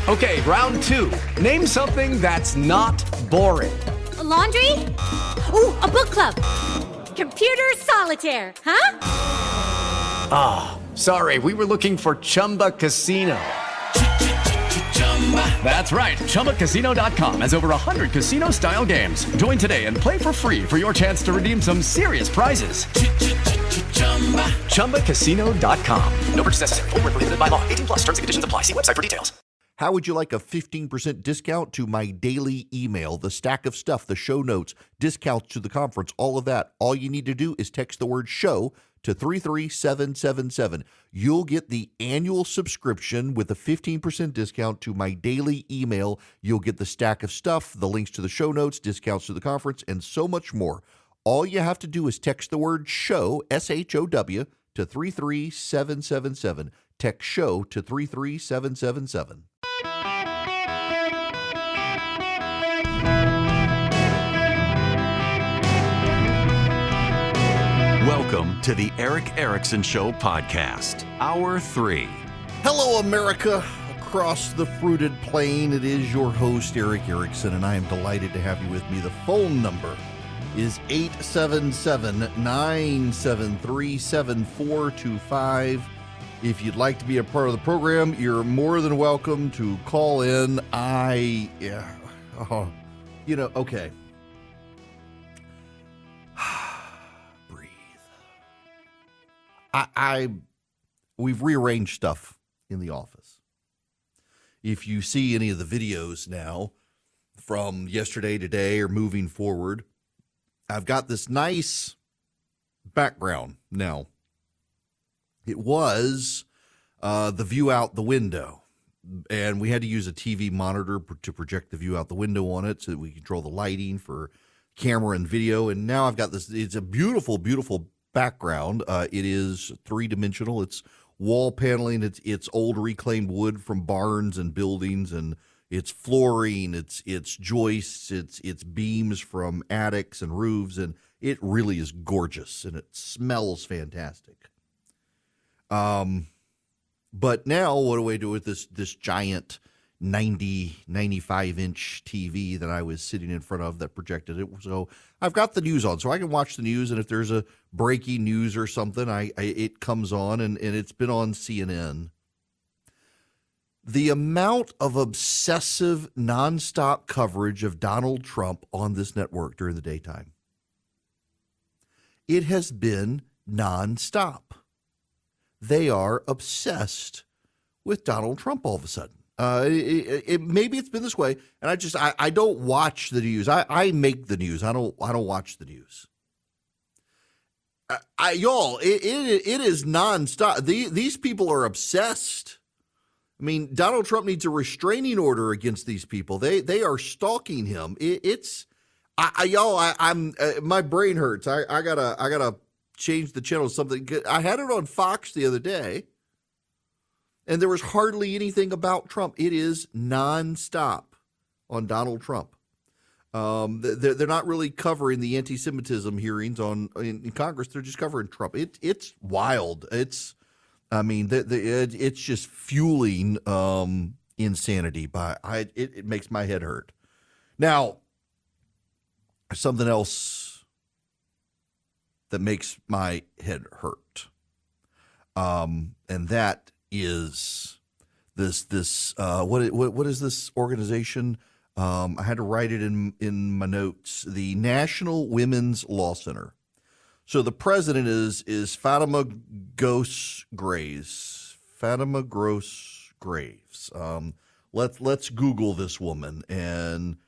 Okay, round two. Name something that's not boring. A laundry? Ooh, a book club. Computer solitaire, huh? Ah, sorry, we were looking for Chumba Casino. That's right, ChumbaCasino.com has over 100 casino-style games. Join today and play for free for your chance to redeem some serious prizes. ChumbaCasino.com. No purchase necessary. Void where prohibited by law. 18 plus. Terms and conditions apply. See website for details. How would you like a 15% discount to my daily email, the stack of stuff, the show notes, discounts to the conference, all of that? All you need to do is text the word show to 33777. You'll get the annual subscription with a 15% discount to my daily email. You'll get the stack of stuff, the links to the show notes, discounts to the conference, and so much more. All you have to do is text the word show, S-H-O-W, to 33777. Text show to 33777. Welcome to the Eric Erickson Show podcast, Hour 3. Hello, America. Across the fruited plain, it is your host, Eric Erickson, and I am delighted to have you with me. The phone number is 877-973-7425. If you'd like to be a part of the program, you're more than welcome to call in. Okay. We've rearranged stuff in the office. If you see any of the videos now from yesterday, today, or moving forward, I've got this nice background now. It was the view out the window, and we had to use a TV monitor to project the view out the window on it so that we control the lighting for camera and video. And now I've got this. It's a beautiful, beautiful background. It is three-dimensional. It's wall paneling. It's old reclaimed wood from barns and buildings, and it's flooring. It's joists. It's beams from attics and roofs, and it really is gorgeous, and it smells fantastic. But now what do I do with this giant 95-inch TV that I was sitting in front of that projected it? So I've got the news on, so I can watch the news, and if there's a breaking news or something, it comes on, and it's been on CNN. The amount of obsessive, nonstop coverage of Donald Trump on this network during the daytime, it has been nonstop. They are obsessed with Donald Trump all of a sudden. Maybe it's been this way, and I don't watch the news. I make the news. I don't watch the news. It is nonstop. These people are obsessed. I mean, Donald Trump needs a restraining order against these people. They are stalking him. My brain hurts. I gotta change the channel to something. I had it on Fox the other day, and there was hardly anything about Trump. It is nonstop on Donald Trump. They're not really covering the anti-Semitism hearings in Congress. They're just covering Trump. It's wild. It's just fueling insanity. It makes my head hurt. Now, something else that makes my head hurt, and that is this what is this organization? I had to write it in my notes. The National Women's Law Center. So the president is Fatima Gross Graves. Fatima Gross Graves. Let's Google this woman and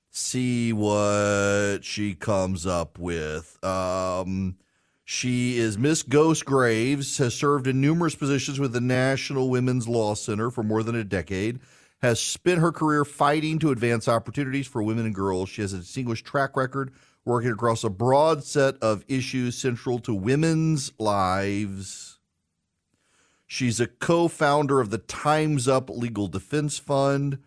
see what she comes up with. She is Miss Ghost Graves, has served in numerous positions with the National Women's Law Center for more than a decade, has spent her career fighting to advance opportunities for women and girls. She has a distinguished track record working across a broad set of issues central to women's lives. She's a co-founder of the Time's Up Legal Defense Fund.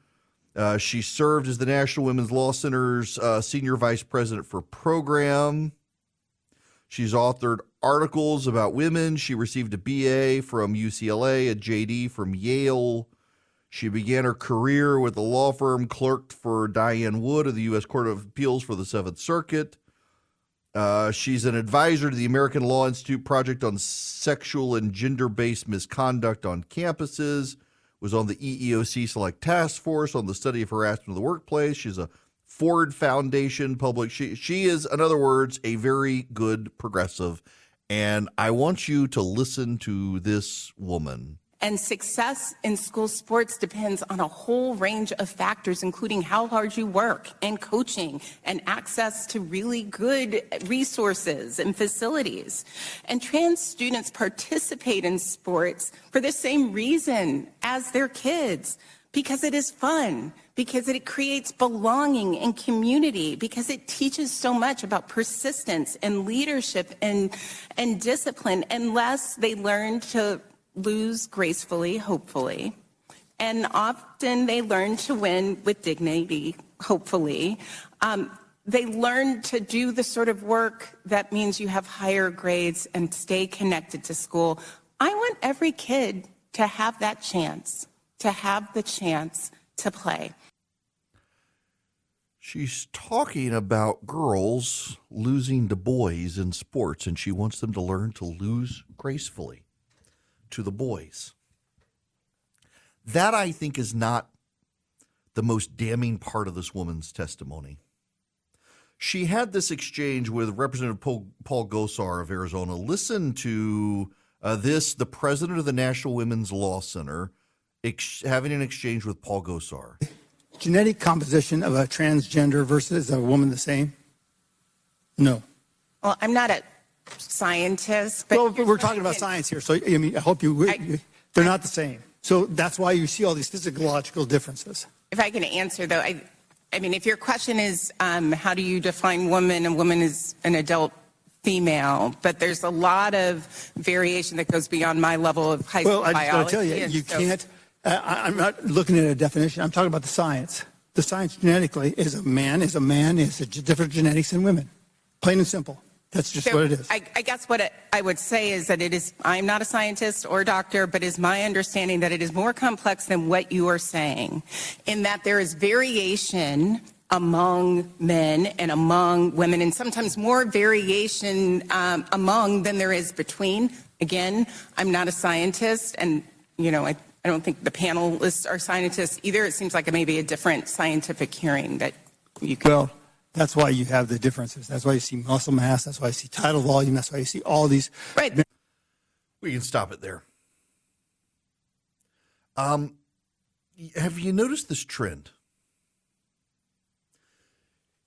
She served as the National Women's Law Center's senior vice president for program. She's authored articles about women. She received a BA from UCLA, a JD from Yale. She began her career with the law firm, clerked for Diane Wood of the U.S. Court of Appeals for the Seventh Circuit. She's an advisor to the American Law Institute Project on Sexual and Gender-Based Misconduct on Campuses, was on the EEOC Select Task Force on the study of harassment in the workplace. She's a Ford Foundation public. She is, in other words, a very good progressive. And I want you to listen to this woman. And success in school sports depends on a whole range of factors, including how hard you work and coaching and access to really good resources and facilities. And trans students participate in sports for the same reason as their kids, because it is fun, because it creates belonging and community, because it teaches so much about persistence and leadership and discipline, unless they learn to lose gracefully, hopefully. And often they learn to win with dignity, hopefully. They learn to do the sort of work that means you have higher grades and stay connected to school. I want every kid to have that chance, to have the chance to play. She's talking about girls losing to boys in sports, and she wants them to learn to lose gracefully to the boys. That, I think, is not the most damning part of this woman's testimony. She had this exchange with Representative Paul Gosar of Arizona. Listen to the president of the National Women's Law Center, having an exchange with Paul Gosar. Genetic composition of a transgender versus a woman the same? No. Well, I'm not a scientist, but well, we're talking about science here, so I mean, I hope they're not the same. So that's why you see all these physiological differences. If I can answer, though, I mean, if your question is how do you define woman, and woman is an adult female, but there's a lot of variation that goes beyond my level of high school biology. Well, I just got to tell you, you can't, I'm not looking at a definition, I'm talking about the science. The science genetically is a man is different genetics than women. Plain and simple. That's just what it is. I guess what I would say is that it is, I'm not a scientist or doctor, but it's my understanding that it is more complex than what you are saying, in that there is variation among men and among women, and sometimes more variation among than there is between. Again, I'm not a scientist, and, you know, I don't think the panelists are scientists either. It seems like maybe a different scientific hearing that you can... Well, that's why you have the differences. That's why you see muscle mass. That's why you see tidal volume. That's why you see all these. Right. We can stop it there. Have you noticed this trend?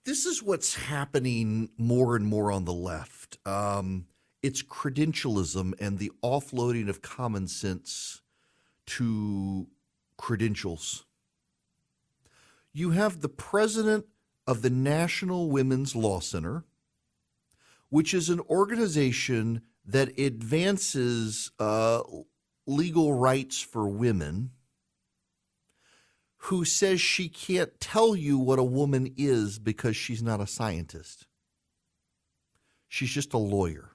This is what's happening more and more on the left. It's credentialism and the offloading of common sense to credentials. You have the president of the National Women's Law Center, which is an organization that advances legal rights for women, who says she can't tell you what a woman is because she's not a scientist. She's just a lawyer.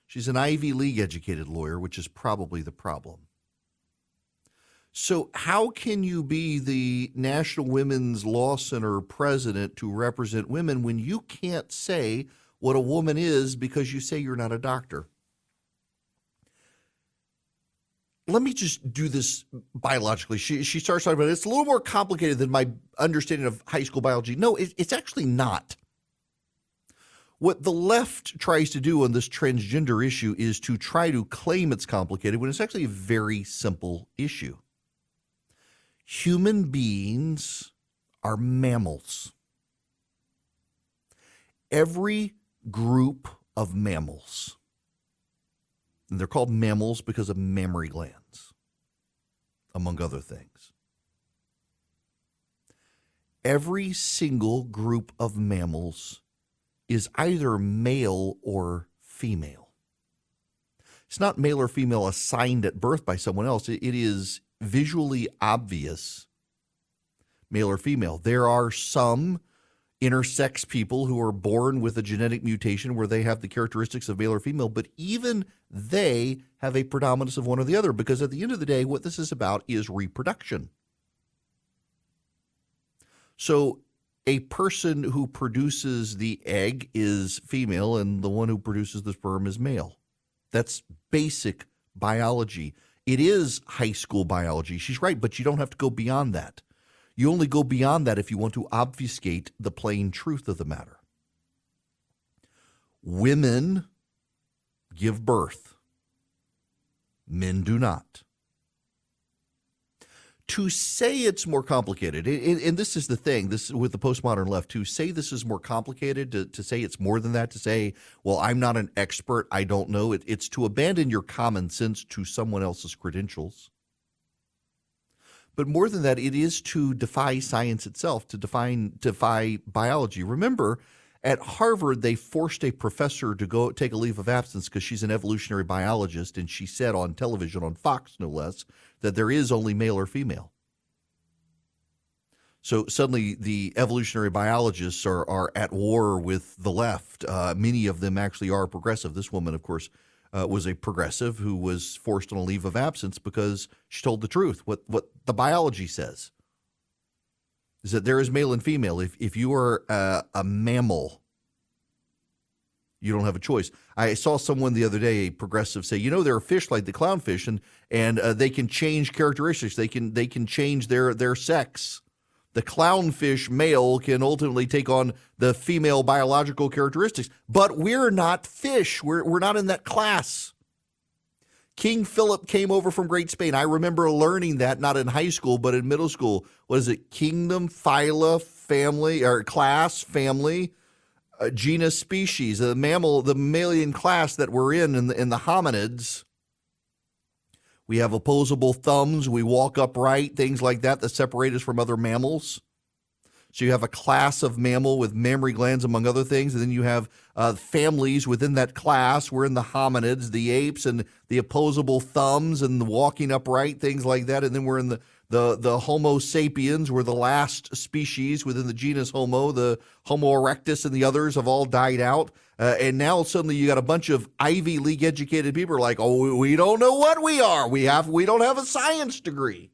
She's an Ivy League educated lawyer, which is probably the problem. So how can you be the National Women's Law Center president to represent women when you can't say what a woman is because you say you're not a doctor? Let me just do this biologically. She starts talking about it. It's a little more complicated than my understanding of high school biology. No, it's actually not. What the left tries to do on this transgender issue is to try to claim it's complicated when it's actually a very simple issue. Human beings are mammals. Every group of mammals, and they're called mammals because of mammary glands, among other things. Every single group of mammals is either male or female. It's not male or female assigned at birth by someone else. It is visually obvious, male or female. There are some intersex people who are born with a genetic mutation where they have the characteristics of male or female, but even they have a predominance of one or the other, because at the end of the day, what this is about is reproduction. So a person who produces the egg is female and the one who produces the sperm is male. That's basic biology. It is high school biology. She's right, but you don't have to go beyond that. You only go beyond that if you want to obfuscate the plain truth of the matter. Women give birth. Men do not. To say it's more complicated, and this is the thing, this with the postmodern left, to say this is more complicated, to say it's more than that, to say, well, I'm not an expert, I don't know, it's to abandon your common sense to someone else's credentials. But more than that, it is to defy science itself, to defy biology. Remember, at Harvard, they forced a professor to go take a leave of absence because she's an evolutionary biologist, and she said on television, on Fox no less, that there is only male or female. So suddenly the evolutionary biologists are at war with the left. Many of them actually are progressive. This woman, of course, was a progressive who was forced on a leave of absence because she told the truth, what the biology says. Is that there is male and female. If you are a mammal, you don't have a choice. I saw someone the other day, a progressive, say, there are fish like the clownfish, and they can change characteristics. They can change their sex. The clownfish male can ultimately take on the female biological characteristics, but we're not fish. We're not in that class. King Philip came over from Great Spain. I remember learning that, not in high school, but in middle school. What is it? Kingdom, phyla, family, or class, family, genus, species. The mammalian class that we're in the hominids. We have opposable thumbs. We walk upright, things like that separate us from other mammals. So you have a class of mammal with mammary glands, among other things, and then you have families within that class. We're in the hominids, the apes, and the opposable thumbs, and the walking upright, things like that. And then we're in the Homo sapiens. We're the last species within the genus Homo. The Homo erectus and the others have all died out. And now suddenly you got a bunch of Ivy League educated people who are like, oh, we don't know what we are. We don't have a science degree.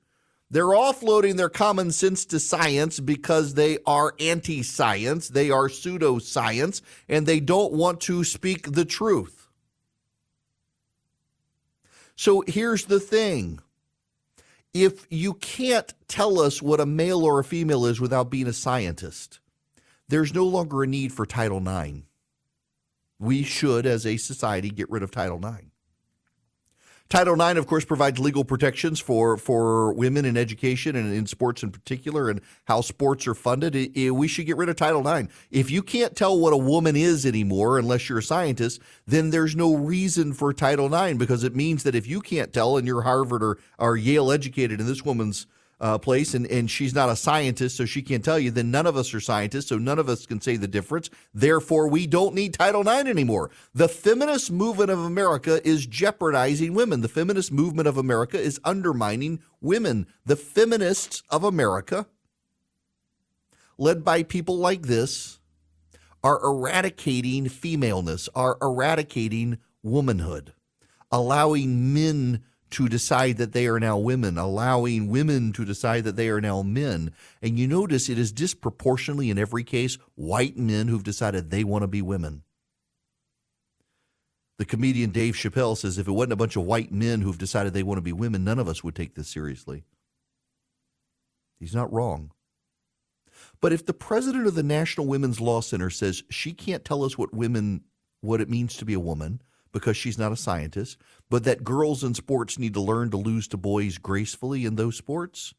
They're offloading their common sense to science because they are anti-science, they are pseudoscience, and they don't want to speak the truth. So here's the thing. If you can't tell us what a male or a female is without being a scientist, there's no longer a need for Title IX. We should, as a society, get rid of Title IX. Title IX, of course, provides legal protections for women in education and in sports in particular, and how sports are funded. We should get rid of Title IX. If you can't tell what a woman is anymore, unless you're a scientist, then there's no reason for Title IX, because it means that if you can't tell and you're Harvard or Yale educated in this woman's place, and she's not a scientist, so she can't tell you, then none of us are scientists, so none of us can say the difference. Therefore, we don't need Title IX anymore. The feminist movement of America is jeopardizing women. The feminist movement of America is undermining women. The feminists of America, led by people like this, are eradicating femaleness, are eradicating womanhood, allowing men to decide that they are now women, allowing women to decide that they are now men. And you notice it is disproportionately, in every case, white men who've decided they want to be women. The comedian Dave Chappelle says if it wasn't a bunch of white men who've decided they want to be women, none of us would take this seriously. He's not wrong. But if the president of the National Women's Law Center says she can't tell us what it means to be a woman, because she's not a scientist, but that girls in sports need to learn to lose to boys gracefully in those sports,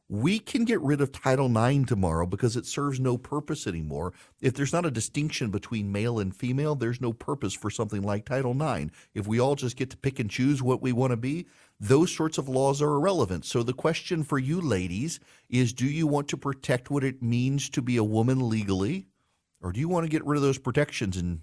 we can get rid of Title IX tomorrow because it serves no purpose anymore. If there's not a distinction between male and female, there's no purpose for something like Title IX. If we all just get to pick and choose what we want to be, those sorts of laws are irrelevant. So the question for you ladies is, do you want to protect what it means to be a woman legally, or do you want to get rid of those protections and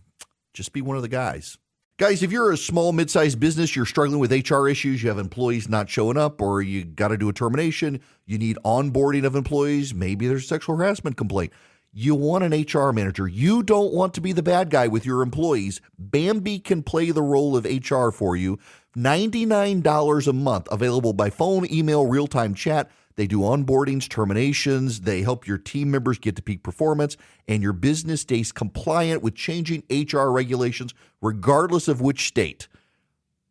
just be one of the guys? Guys, if you're a small, mid-sized business, you're struggling with HR issues, you have employees not showing up, or you got to do a termination, you need onboarding of employees, maybe there's a sexual harassment complaint. You want an HR manager. You don't want to be the bad guy with your employees. Bambee can play the role of HR for you. $99 a month, available by phone, email, real-time chat. They do onboardings, terminations. They help your team members get to peak performance, and your business stays compliant with changing HR regulations, regardless of which state.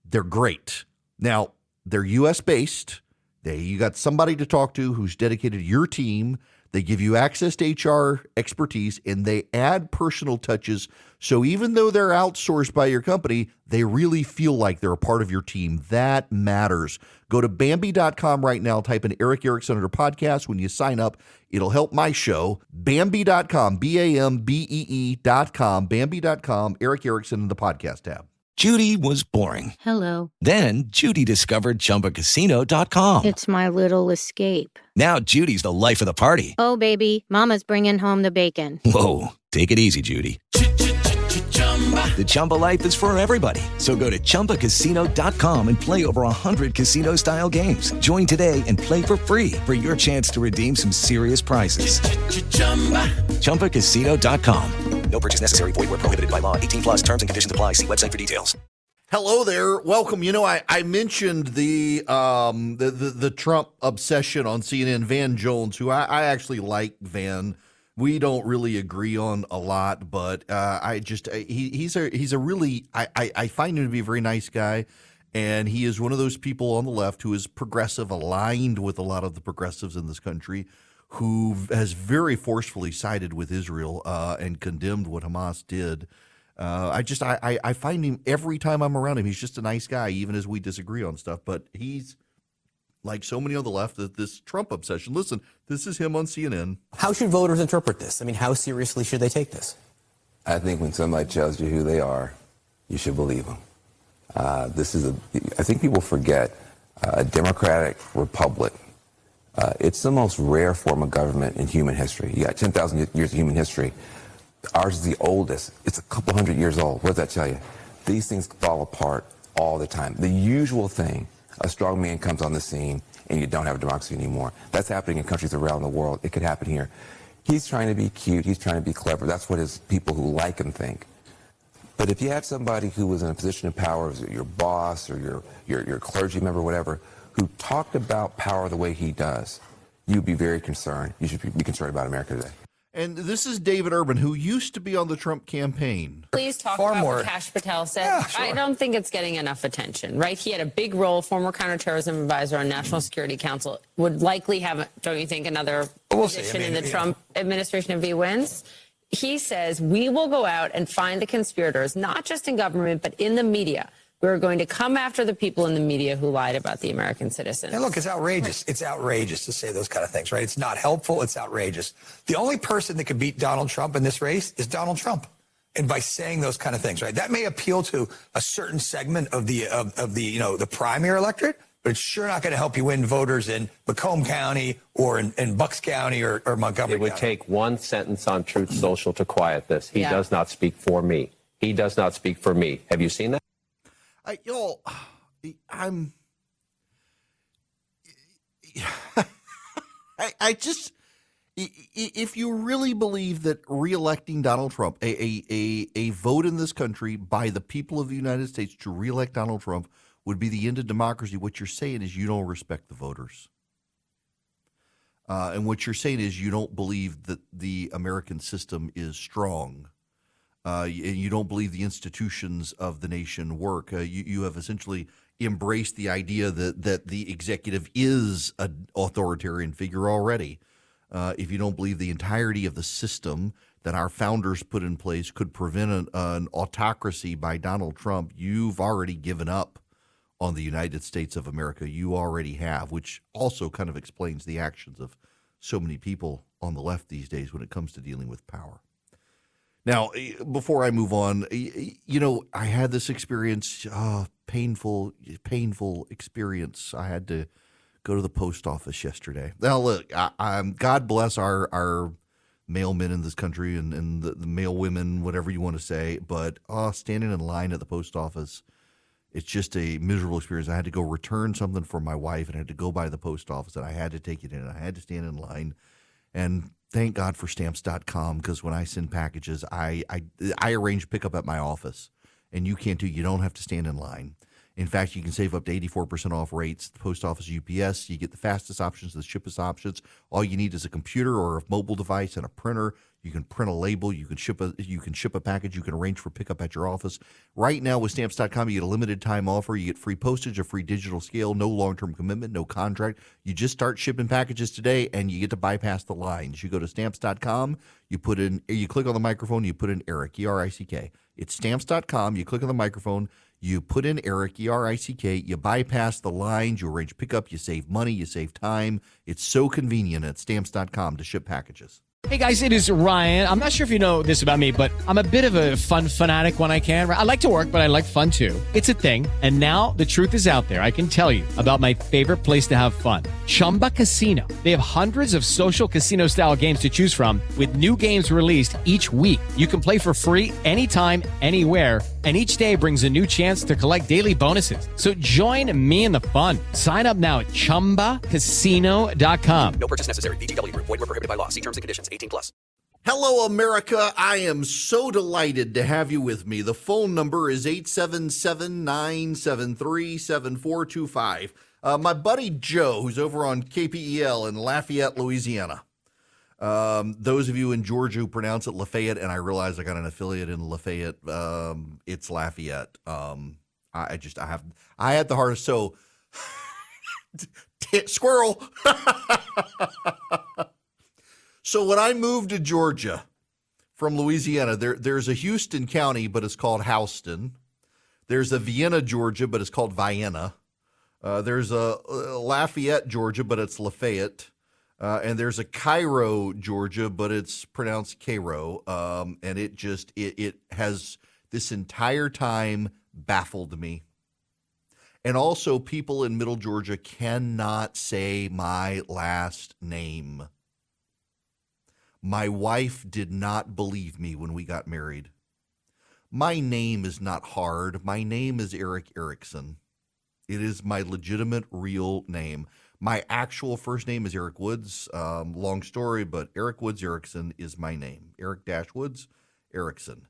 They're great. Now, they're U.S.-based. You got somebody to talk to who's dedicated to your team. They give you access to HR expertise, and they add personal touches. So even though they're outsourced by your company, they really feel like they're a part of your team. That matters. Go to Bambee.com right now. Type in Eric Erickson under podcast. When you sign up, it'll help my show. Bambee.com, Bambee.com, Bambee.com, Eric Erickson in the podcast tab. Judy was boring. Hello. Then Judy discovered ChumbaCasino.com. It's my little escape. Now Judy's the life of the party. Oh, baby, mama's bringing home the bacon. Whoa, take it easy, Judy. The Chumba life is for everybody. So go to ChumbaCasino.com and play over 100 casino-style games. Join today and play for free for your chance to redeem some serious prizes. ChumbaCasino.com. No purchase necessary. Void where prohibited by law. 18 plus terms and conditions apply. See website for details. Hello there. Welcome. You know, I mentioned the Trump obsession on CNN. Van Jones, who I actually like Van. We don't really agree on a lot, but he's a really I find him to be a very nice guy, and he is one of those people on the left who is progressive, aligned with a lot of the progressives in this country, who has very forcefully sided with Israel and condemned what Hamas did. I find him, every time I'm around him, he's just a nice guy, even as we disagree on stuff. But he's, like so many on the left, this Trump obsession. Listen, this is him on CNN. How should voters interpret this? I mean, how seriously should they take this? I think when somebody tells you who they are, you should believe them. I think people forget a democratic republic. It's the most rare form of government in human history. You got 10,000 years of human history. Ours is the oldest. It's a couple hundred years old. What does that tell you? These things fall apart all the time. The usual thing, a strong man comes on the scene and you don't have a democracy anymore. That's happening in countries around the world. It could happen here. He's trying to be cute. He's trying to be clever. That's what his people who like him think. But if you had somebody who was in a position of power, your boss or your clergy member, whatever, who talked about power the way he does, you'd be very concerned. You should be concerned about America today. And this is David Urban, who used to be on the Trump campaign. Please talk about what Kash Patel said. Yeah, sure. I don't think it's getting enough attention, right? He had a big role, former counterterrorism advisor on National Security Council, would likely have, don't you think, another position in the Trump administration if he wins? He says, we will go out and find the conspirators, not just in government, but in the media. We're going to come after the people in the media who lied about the American citizens. And look, it's outrageous. It's outrageous to say those kind of things, right? It's not helpful. It's outrageous. The only person that could beat Donald Trump in this race is Donald Trump. And by saying those kind of things, right? That may appeal to a certain segment of the the primary electorate, but it's sure not going to help you win voters in Macomb County or in Bucks County or Montgomery It would County. take one sentence on Truth Social to quiet this. He does not speak for me. He does not speak for me. Have you seen that? If you really believe that reelecting Donald Trump, a vote in this country by the people of the United States to reelect Donald Trump would be the end of democracy, what you're saying is you don't respect the voters. And what you're saying is you don't believe that the American system is strong. And you don't believe the institutions of the nation work. You have essentially embraced the idea that the executive is an authoritarian figure already. If you don't believe the entirety of the system that our founders put in place could prevent an autocracy by Donald Trump, you've already given up on the United States of America. You already have, which also kind of explains the actions of so many people on the left these days when it comes to dealing with power. Now, before I move on, I had this experience, painful experience. I had to go to the post office yesterday. Now, look, God bless our mailmen in this country and the mail women, whatever you want to say, but standing in line at the post office, it's just a miserable experience. I had to go return something for my wife, and I had to go by the post office, and I had to take it in. I had to stand in line, and Thank God for Stamps.com, because when I send packages, I arrange pickup at my office, and you can't you don't have to stand in line. In fact, you can save up to 84% off rates. The post office, UPS, you get the fastest options, the cheapest options. All you need is a computer or a mobile device and a printer. You can print a label. You can ship a package. You can arrange for pickup at your office. Right now with Stamps.com, you get a limited time offer. You get free postage, a free digital scale, no long-term commitment, no contract. You just start shipping packages today, and you get to bypass the lines. You go to Stamps.com, you click on the microphone, you put in Eric, E-R-I-C-K. It's Stamps.com. You click on the microphone. You put in Eric, E-R-I-C-K, you bypass the lines, you arrange pickup, you save money, you save time. It's so convenient at Stamps.com to ship packages. Hey guys, it is Ryan. I'm not sure if you know this about me, but I'm a bit of a fun fanatic when I can. I like to work, but I like fun too. It's a thing. And now the truth is out there. I can tell you about my favorite place to have fun. Chumba Casino. They have hundreds of social casino style games to choose from with new games released each week. You can play for free anytime, anywhere. And each day brings a new chance to collect daily bonuses. So join me in the fun. Sign up now at ChumbaCasino.com. No purchase necessary. VGW Group. Void where prohibited by law. See terms and conditions. 18+. Hello, America. I am so delighted to have you with me. The phone number is 877-973-7425. My buddy Joe, who's over on KPEL in Lafayette, Louisiana. Those of you in Georgia who pronounce it Lafayette, and I realize I got an affiliate in Lafayette. It's Lafayette. I had the hardest. So, squirrel. So when I moved to Georgia from Louisiana, there's a Houston County, but it's called Houston. There's a Vienna, Georgia, but it's called Vienna. There's a Lafayette, Georgia, but it's Lafayette. And there's a Cairo, Georgia, but it's pronounced Cairo. And it has this entire time baffled me. And also, people in Middle Georgia cannot say my last name. My wife did not believe me when we got married. My name is not hard. My name is Eric Erickson. It is my legitimate, real name. My actual first name is Eric Woods. Long story, but Eric Woods Erickson is my name. Eric-Woods Erickson.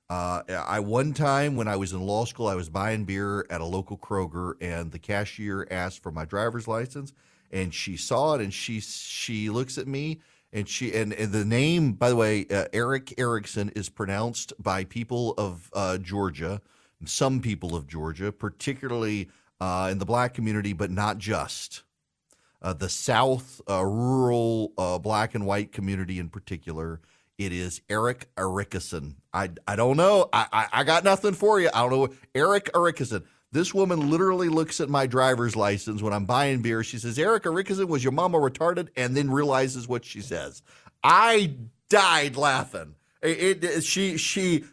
One time when I was in law school, I was buying beer at a local Kroger, and the cashier asked for my driver's license, and she saw it, and she looks at me, and the name, by the way, Eric Erickson is pronounced by people of Georgia, some people of Georgia, particularly in the black community, but not just. The South rural black and white community in particular, it is Eric Erickson. I don't know. I got nothing for you. I don't know. Eric Erickson. This woman literally looks at my driver's license when I'm buying beer. She says, Eric Erickson, was your mama retarded? And then realizes what she says. I died laughing. She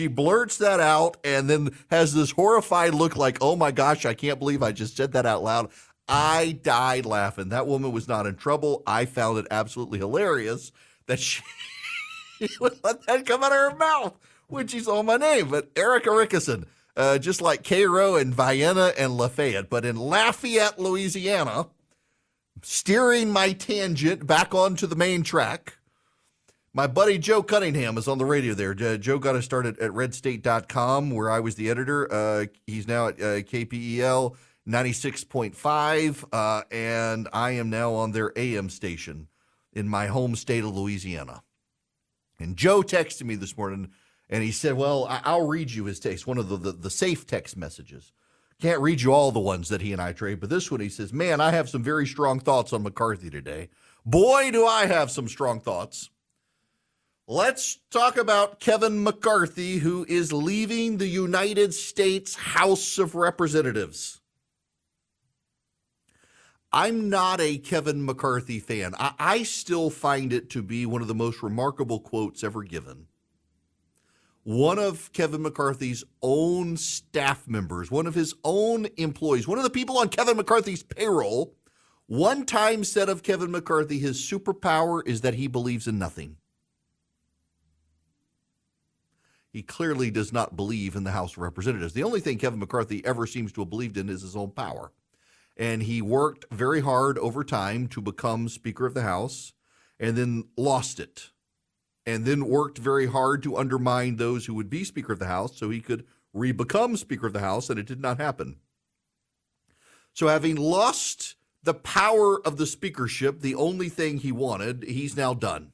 blurts that out and then has this horrified look like, oh my gosh, I can't believe I just said that out loud. I died laughing. That woman was not in trouble. I found it absolutely hilarious that she would let that come out of her mouth when she saw my name. But Eric Erickson, just like Cairo and Vienna and Lafayette, but in Lafayette, Louisiana, steering my tangent back onto the main track, my buddy Joe Cunningham is on the radio there. Joe got us started at redstate.com, where I was the editor. He's now at KPEL 96.5, and I am now on their AM station in my home state of Louisiana. And Joe texted me this morning, and he said, well, I'll read you his text, one of the safe text messages. Can't read you all the ones that he and I trade, but this one, he says, man, I have some very strong thoughts on McCarthy today. Boy, do I have some strong thoughts. Let's talk about Kevin McCarthy, who is leaving the United States House of Representatives. I'm not a Kevin McCarthy fan. I still find it to be one of the most remarkable quotes ever given. One of Kevin McCarthy's own staff members, one of his own employees, one of the people on Kevin McCarthy's payroll, one time said of Kevin McCarthy, his superpower is that he believes in nothing. He clearly does not believe in the House of Representatives. The only thing Kevin McCarthy ever seems to have believed in is his own power. And he worked very hard over time to become Speaker of the House. and then lost it, and then worked very hard to undermine those who would be Speaker of the House so he could re-become Speaker of the House, and it did not happen. So having lost the power of the speakership, the only thing he wanted, he's now done.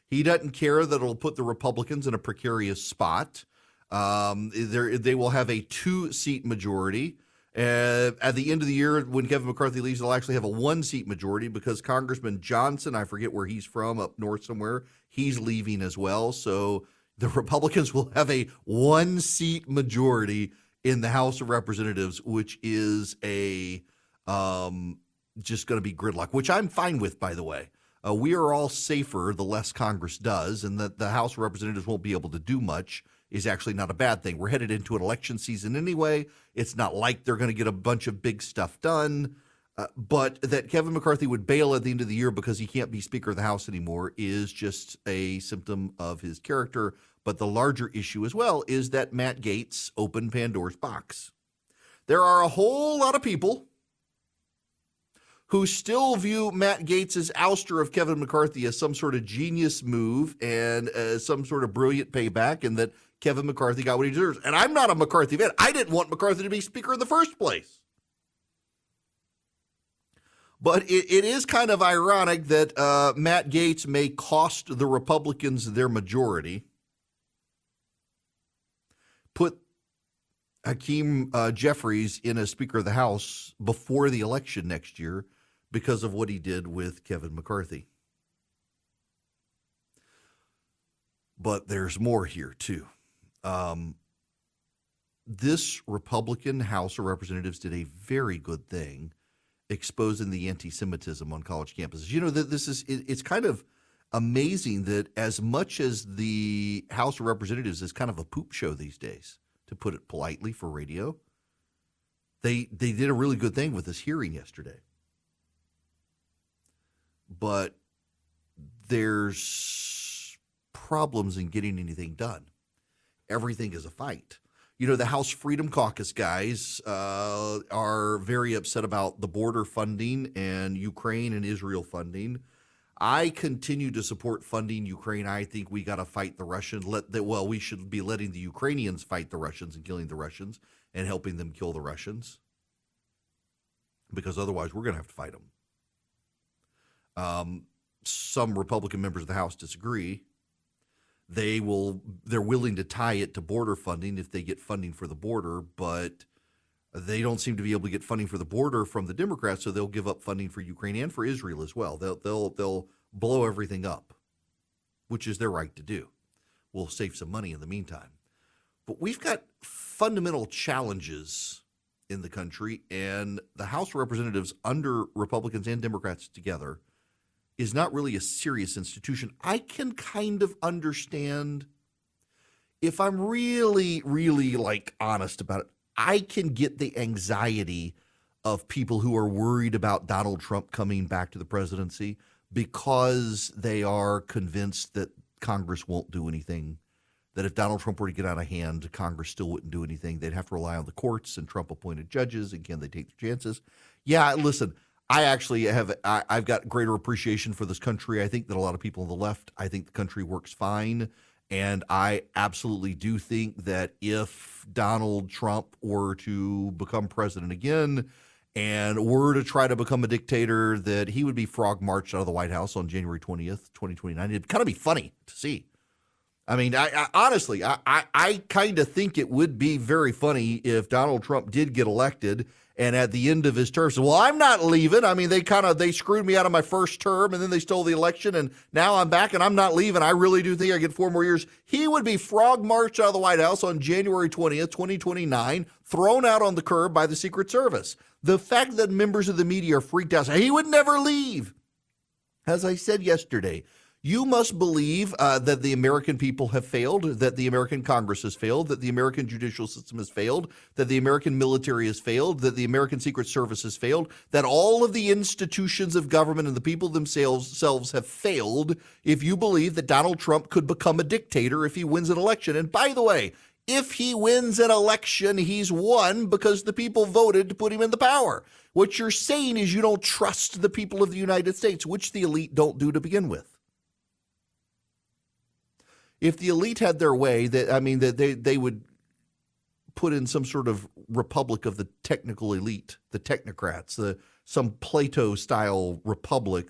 He doesn't care that it'll put the Republicans in a precarious spot. They will have a 2-seat majority. At the end of the year, when Kevin McCarthy leaves, they'll actually have a 1-seat majority because Congressman Johnson, I forget where he's from, up north somewhere, he's leaving as well. So the Republicans will have a 1-seat majority in the House of Representatives, which is a just going to be gridlock, which I'm fine with, by the way. We are all safer the less Congress does, and that the House of Representatives won't be able to do much is actually not a bad thing. We're headed into an election season anyway. It's not like they're going to get a bunch of big stuff done. But that Kevin McCarthy would bail at the end of the year because he can't be Speaker of the House anymore is just a symptom of his character. But the larger issue as well is that Matt Gaetz opened Pandora's box. There are a whole lot of people who still view Matt Gaetz's ouster of Kevin McCarthy as some sort of genius move and some sort of brilliant payback, and that Kevin McCarthy got what he deserves. And I'm not a McCarthy fan. I didn't want McCarthy to be Speaker in the first place. But it is kind of ironic that Matt Gaetz may cost the Republicans their majority, put Hakeem Jeffries in as Speaker of the House before the election next year because of what he did with Kevin McCarthy. But there's more here, too. This Republican House of Representatives did a very good thing exposing the anti-Semitism on college campuses. You know, it's kind of amazing that as much as the House of Representatives is kind of a poop show these days, to put it politely for radio, they did a really good thing with this hearing yesterday. But there's problems in getting anything done. Everything is a fight. You know, the House Freedom Caucus guys are very upset about the border funding and Ukraine and Israel funding. I continue to support funding Ukraine. I think we got to fight the Russians. We should be letting the Ukrainians fight the Russians and killing the Russians and helping them kill the Russians, because otherwise we're going to have to fight them. Some Republican members of the House disagree. They're willing to tie it to border funding if they get funding for the border, but they don't seem to be able to get funding for the border from the Democrats, so they'll give up funding for Ukraine and for Israel as well. They'll blow everything up, which is their right to do. We'll save some money in the meantime. But we've got fundamental challenges in the country, and the House of Representatives under Republicans and Democrats together is not really a serious institution. I can kind of understand, if I'm really, really honest about it, I can get the anxiety of people who are worried about Donald Trump coming back to the presidency because they are convinced that Congress won't do anything, that if Donald Trump were to get out of hand, Congress still wouldn't do anything. They'd have to rely on the courts and Trump-appointed judges, and can they take their chances? Yeah, listen, I've got greater appreciation for this country. I think that a lot of people on the left, I think the country works fine. And I absolutely do think that if Donald Trump were to become president again and were to try to become a dictator, that he would be frog marched out of the White House on January 20th, 2029. It'd kind of be funny to see. I mean, I honestly kind of think it would be very funny if Donald Trump did get elected and at the end of his term said, well, I'm not leaving. I mean, they screwed me out of my first term, and then they stole the election, and now I'm back, and I'm not leaving. I really do think I get 4 more years. He would be frog marched out of the White House on January 20th, 2029, thrown out on the curb by the Secret Service. The fact that members of the media are freaked out, he would never leave. As I said yesterday, you must believe that the American people have failed, that the American Congress has failed, that the American judicial system has failed, that the American military has failed, that the American Secret Service has failed, that all of the institutions of government and the people themselves have failed if you believe that Donald Trump could become a dictator if he wins an election. And by the way, if he wins an election, he's won because the people voted to put him in the power. What you're saying is you don't trust the people of the United States, which the elite don't do to begin with. If the elite had their way, they would put in some sort of republic of the technical elite, the technocrats, some Plato-style republic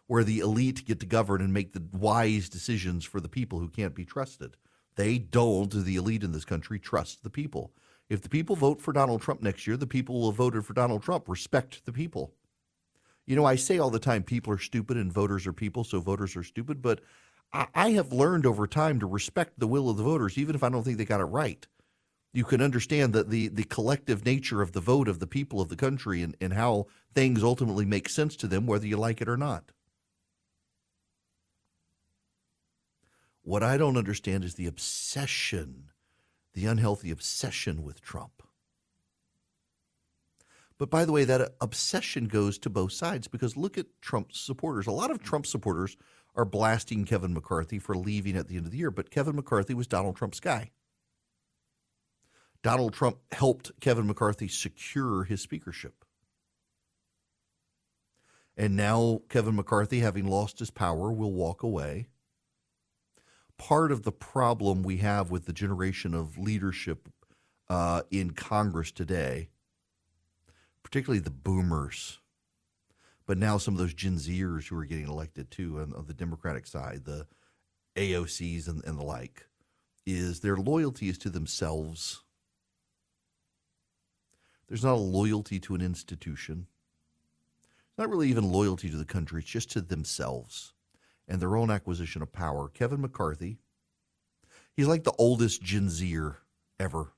where the elite get to govern and make the wise decisions for the people who can't be trusted. They don't, the elite in this country, trust the people. If the people vote for Donald Trump next year, the people who have voted for Donald Trump respect the people. You know, I say all the time people are stupid and voters are people, so voters are stupid, but I have learned over time to respect the will of the voters, even if I don't think they got it right. You can understand that the collective nature of the vote of the people of the country and how things ultimately make sense to them, whether you like it or not. What I don't understand is the obsession, the unhealthy obsession with Trump. But by the way, that obsession goes to both sides because look at Trump's supporters. A lot of Trump supporters are blasting Kevin McCarthy for leaving at the end of the year, but Kevin McCarthy was Donald Trump's guy. Donald Trump helped Kevin McCarthy secure his speakership. And now Kevin McCarthy, having lost his power, will walk away. Part of the problem we have with the generation of leadership in Congress today, particularly the boomers, but now some of those Gen Zers who are getting elected too on the Democratic side, the AOCs and the like, is their loyalty is to themselves. There's not a loyalty to an institution. It's not really even loyalty to the country. It's just to themselves and their own acquisition of power. Kevin McCarthy, he's like the oldest Gen Zer ever.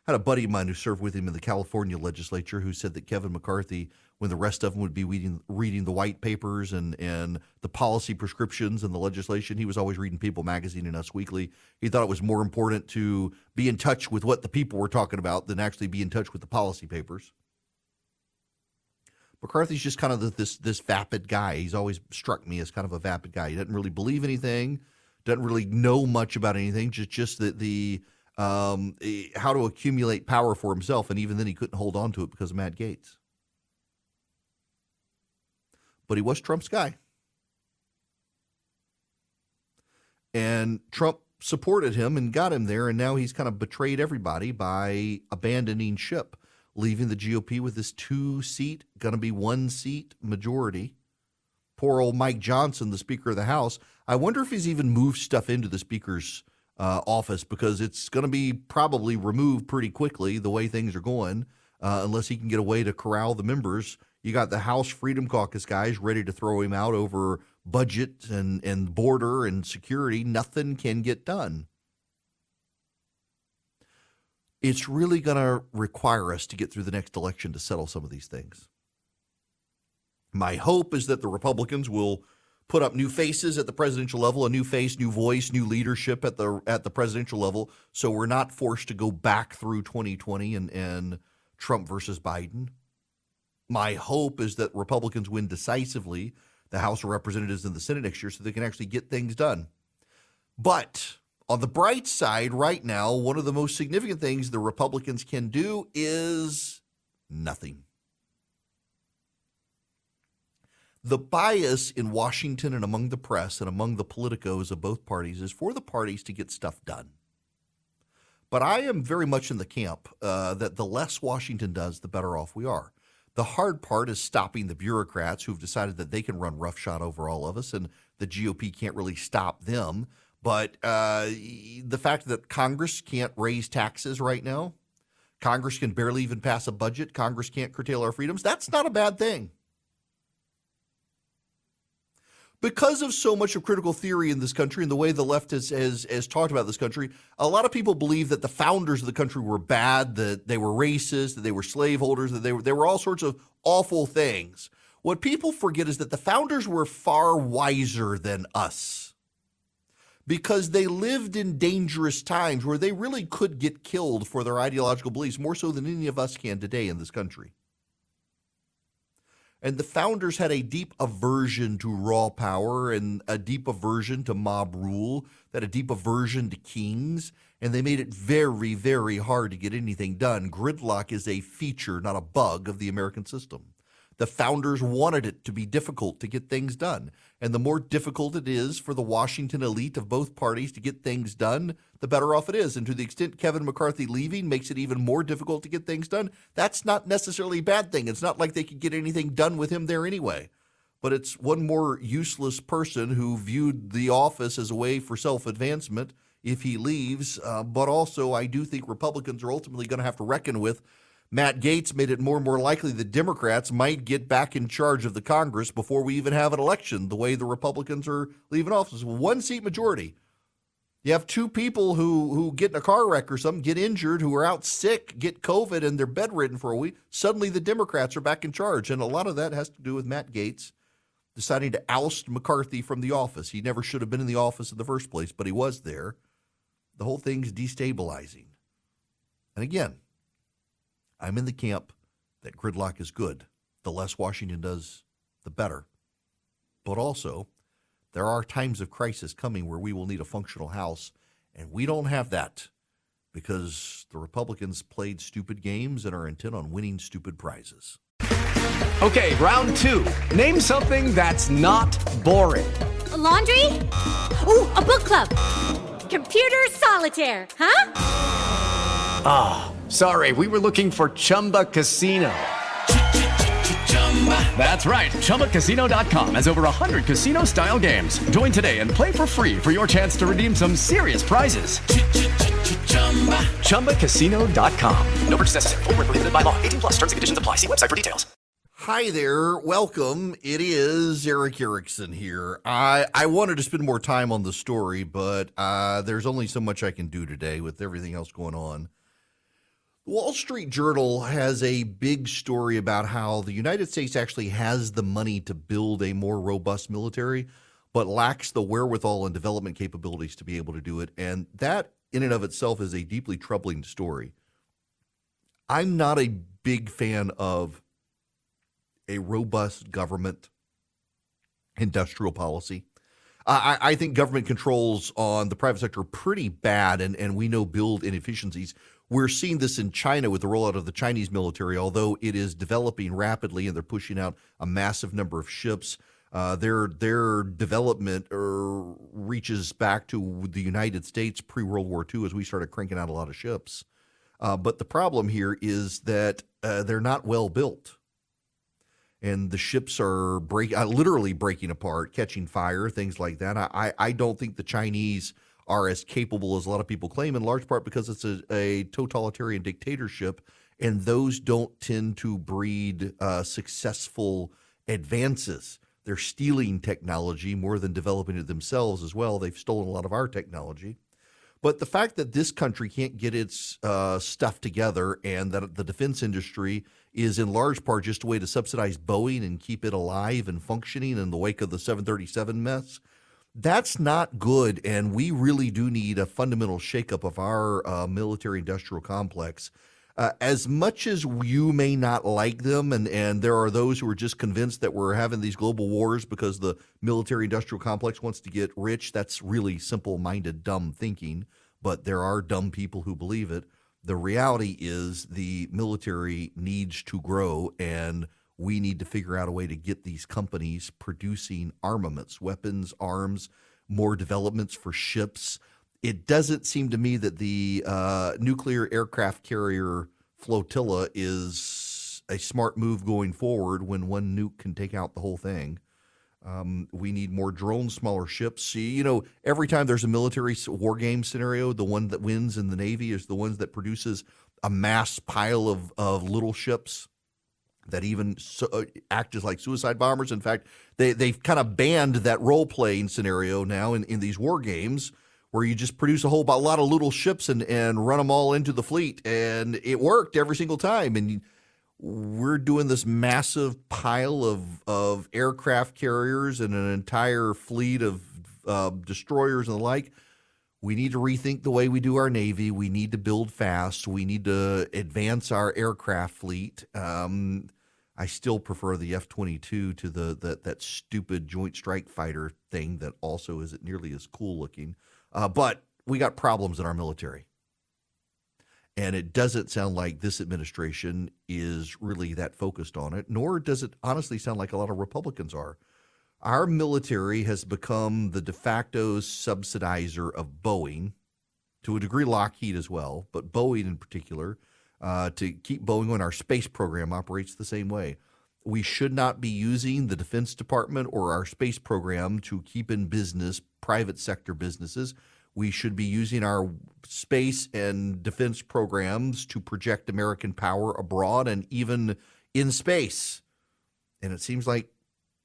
I had a buddy of mine who served with him in the California legislature who said that Kevin McCarthy, when the rest of them would be reading the white papers and the policy prescriptions and the legislation, he was always reading People Magazine and Us Weekly. He thought it was more important to be in touch with what the people were talking about than actually be in touch with the policy papers. McCarthy's just kind of this vapid guy. He's always struck me as kind of a vapid guy. He doesn't really believe anything, doesn't really know much about anything, just the how to accumulate power for himself, and even then he couldn't hold on to it because of Matt Gaetz. But he was Trump's guy. And Trump supported him and got him there, and now he's kind of betrayed everybody by abandoning ship, leaving the GOP with this 2-seat, going to be 1-seat majority. Poor old Mike Johnson, the Speaker of the House. I wonder if he's even moved stuff into the Speaker's office because it's going to be probably removed pretty quickly the way things are going, unless he can get a way to corral the members. You got the House Freedom Caucus guys ready to throw him out over budget and border and security. Nothing can get done. It's really going to require us to get through the next election to settle some of these things. My hope is that the Republicans will put up new faces at the presidential level, a new face, new voice, new leadership at the presidential level, so we're not forced to go back through 2020 and Trump versus Biden. My hope is that Republicans win decisively the House of Representatives and the Senate next year so they can actually get things done. But on the bright side right now, one of the most significant things the Republicans can do is nothing. The bias in Washington and among the press and among the politicos of both parties is for the parties to get stuff done. But I am very much in the camp that the less Washington does, the better off we are. The hard part is stopping the bureaucrats who've decided that they can run roughshod over all of us, and the GOP can't really stop them. But the fact that Congress can't raise taxes right now, Congress can barely even pass a budget, Congress can't curtail our freedoms, that's not a bad thing. Because of so much of critical theory in this country and the way the left has talked about this country, a lot of people believe that the founders of the country were bad, that they were racist, that they were slaveholders, that they were all sorts of awful things. What people forget is that the founders were far wiser than us because they lived in dangerous times where they really could get killed for their ideological beliefs, more so than any of us can today in this country. And the founders had a deep aversion to raw power and a deep aversion to mob rule, that a deep aversion to kings. and they made it very, very hard to get anything done. Gridlock is a feature, not a bug, of the American system. The founders wanted it to be difficult to get things done. And the more difficult it is for the Washington elite of both parties to get things done, the better off it is. And to the extent Kevin McCarthy leaving makes it even more difficult to get things done, that's not necessarily a bad thing. It's not like they could get anything done with him there anyway. But it's one more useless person who viewed the office as a way for self-advancement if he leaves. But also, I do think Republicans are ultimately going to have to reckon with Matt Gaetz made it more and more likely that Democrats might get back in charge of the Congress before we even have an election, the way the Republicans are leaving office. 1-seat majority. You have two people who get in a car wreck or something, get injured, who are out sick, get COVID, and they're bedridden for a week. Suddenly the Democrats are back in charge. And a lot of that has to do with Matt Gaetz deciding to oust McCarthy from the office. He never should have been in the office in the first place, but he was there. The whole thing's destabilizing. And again, I'm in the camp that gridlock is good. The less Washington does, the better. But also, there are times of crisis coming where we will need a functional House, and we don't have that because the Republicans played stupid games and are intent on winning stupid prizes. Okay, round two. Name something that's not boring. A laundry? Ooh, a book club. Computer solitaire, huh? Ah, sorry, we were looking for Chumba Casino. That's right, ChumbaCasino.com has over 100 casino-style games. Join today and play for free for your chance to redeem some serious prizes. ChumbaCasino.com. No purchase necessary. Void where prohibited by law. 18+ terms and conditions apply. See website for details. Hi there. Welcome. It is Eric Erickson here. I wanted to spend more time on the story, but there's only so much I can do today with everything else going on. The Wall Street Journal has a big story about how the United States actually has the money to build a more robust military, but lacks the wherewithal and development capabilities to be able to do it. And that in and of itself is a deeply troubling story. I'm not a big fan of a robust government industrial policy. I think government controls on the private sector are pretty bad, and we know build inefficiencies. We're seeing this in China with the rollout of the Chinese military, although it is developing rapidly and they're pushing out a massive number of ships. Their development reaches back to the United States pre-World War II as we started cranking out a lot of ships. But the problem here is that they're not well built. And the ships are literally breaking apart, catching fire, things like that. I don't think the Chinese are as capable as a lot of people claim, in large part because it's a totalitarian dictatorship, and those don't tend to breed successful advances. They're stealing technology more than developing it themselves as well. They've stolen a lot of our technology. But the fact that this country can't get its stuff together and that the defense industry is in large part just a way to subsidize Boeing and keep it alive and functioning in the wake of the 737 mess, that's not good. And we really do need a fundamental shakeup of our military-industrial complex. As much as you may not like them, and there are those who are just convinced that we're having these global wars because the military-industrial complex wants to get rich, that's really simple-minded, dumb thinking. But there are dumb people who believe it. The reality is the military needs to grow, and we need to figure out a way to get these companies producing armaments, weapons, arms, more developments for ships. It doesn't seem to me that the nuclear aircraft carrier flotilla is a smart move going forward when one nuke can take out the whole thing. We need more drones, smaller ships. Every time there's a military war game scenario, the one that wins in the Navy is the ones that produces a mass pile of little ships that even act as like suicide bombers. In fact, they've kind of banned that role-playing scenario now in these war games where you just produce a lot of little ships and run them all into the fleet. And it worked every single time. And we're doing this massive pile of aircraft carriers and an entire fleet of destroyers and the like. We need to rethink the way we do our Navy. We need to build fast. We need to advance our aircraft fleet. I still prefer the F-22 to that stupid Joint Strike Fighter thing that also isn't nearly as cool looking. But we got problems in our military. And it doesn't sound like this administration is really that focused on it, nor does it honestly sound like a lot of Republicans are. Our military has become the de facto subsidizer of Boeing, to a degree Lockheed as well, but Boeing in particular, to keep Boeing when our space program operates the same way. We should not be using the Defense Department or our space program to keep in business private sector businesses. We should be using our space and defense programs to project American power abroad and even in space. And it seems like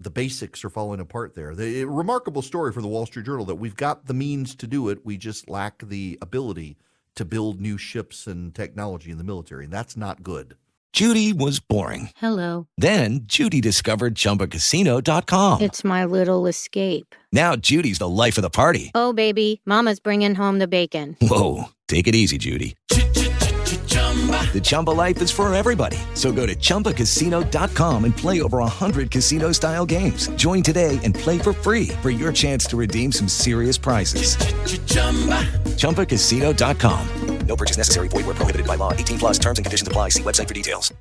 the basics are falling apart there. A remarkable story from the Wall Street Journal that we've got the means to do it. We just lack the ability to build new ships and technology in the military. And that's not good. Judy was boring. Hello. Then Judy discovered ChumbaCasino.com. It's my little escape. Now Judy's the life of the party. Oh, baby, mama's bringing home the bacon. Whoa, take it easy, Judy. The Chumba life is for everybody. So go to ChumbaCasino.com and play over 100 casino-style games. Join today and play for free for your chance to redeem some serious prizes. ChumbaCasino.com. No purchase necessary. Void where prohibited by law. 18+ terms and conditions apply. See website for details.